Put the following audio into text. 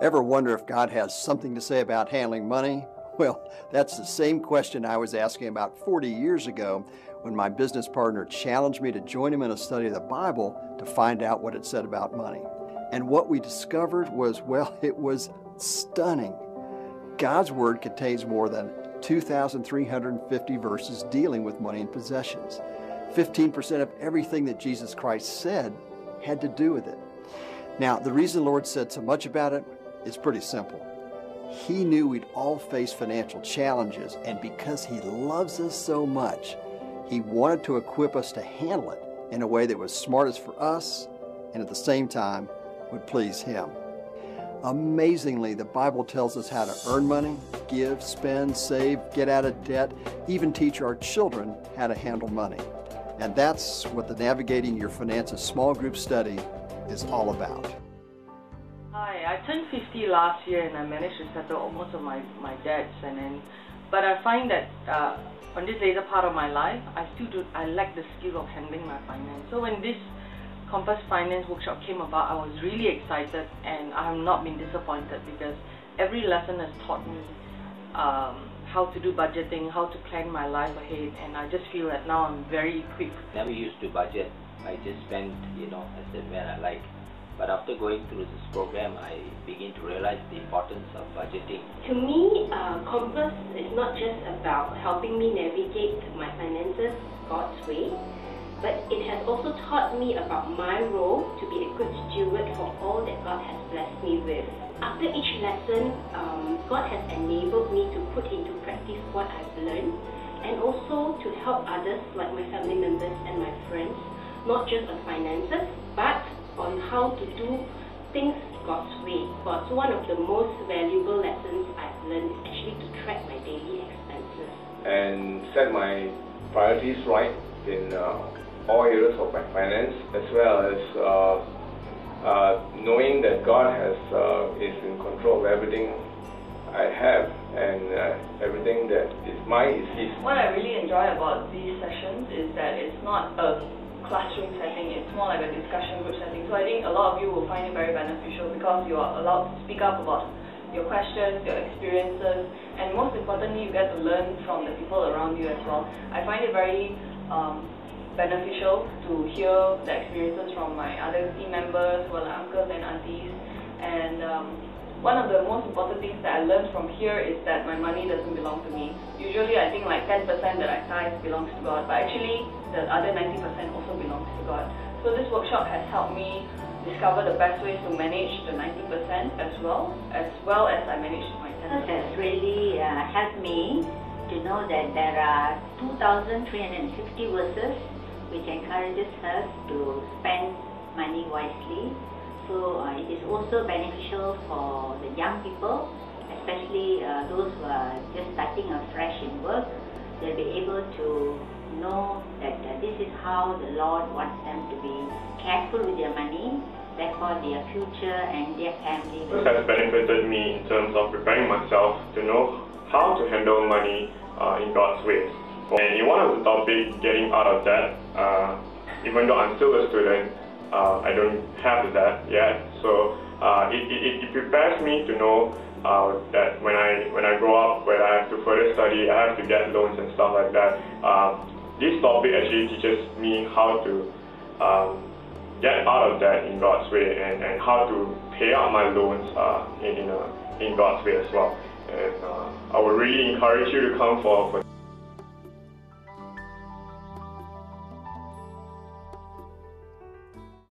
Ever wonder if God has something to say about handling money? Well, that's the same question I was asking about 40 years ago when my business partner challenged me to join him in a study of the Bible to find out what it said about money. And what we discovered was, well, it was stunning. God's Word contains more than 2,350 verses dealing with money and possessions. 15% of everything that Jesus Christ said had to do with it. Now, the reason the Lord said so much about it is pretty simple. He knew we'd all face financial challenges, and because He loves us so much, He wanted to equip us to handle it in a way that was smartest for us and at the same time would please Him. Amazingly, the Bible tells us how to earn money, give, spend, save, get out of debt, even teach our children how to handle money. And that's what the Navigating Your Finances small group study is all about. Hi, I turned 50 last year and I managed to settle most of my debts, but I find that on this later part of my life, I lack the skill of handling my finance. So when this Compass Finance workshop came about, I was really excited, and I have not been disappointed because every lesson has taught me how to do budgeting, how to plan my life ahead, and I just feel that now I'm very equipped. Never used to budget. I just spent, as and when I like. But after going through this program, I begin to realize the importance of budgeting. To me, Compass is not just about helping me navigate my finances God's way, but it has also taught me about my role to be a good steward for all that God has blessed me with. After each lesson, God has enabled me to put into practice what I've learned, and also to help others like my family members and my friends, not just on finances, but on how to do things God's way. So one of the most valuable lessons I've learned is actually to track my daily expenses. And set my priorities right in all areas of my finance, as well as knowing that God is in control of everything I have, and everything that is mine is His. What I really enjoy about these sessions is that it's not a classroom setting, it's more like a discussion group setting. So I think a lot of you will find it very beneficial because you are allowed to speak up about your questions, your experiences, and most importantly, you get to learn from the people around you as well. I find it very beneficial to hear the experiences from my other team members, who are like uncles and aunties, and one of the most important things that I learned from here is that my money doesn't belong to me. Usually I think like 10% that I tithe belongs to God, but actually the other 90% also belongs to God. So this workshop has helped me discover the best ways to manage the 90% as well as I manage my 10%. It has really helped me to know that there are 2,350 verses which encourages us to spend money wisely. So it is also beneficial for the young people, especially those who are just starting afresh in work. They'll be able to know that this is how the Lord wants them to be careful with their money, therefore their future and their family. This has benefited me in terms of preparing myself to know how to handle money in God's ways. And in one of the topics, getting out of debt, even though I'm still a student, I don't have that yet, so it prepares me to know that when I grow up, when I have to further study, I have to get loans and stuff like that. This topic actually teaches me how to get out of debt in God's way, and how to pay out my loans in God's way as well. And I would really encourage you to come for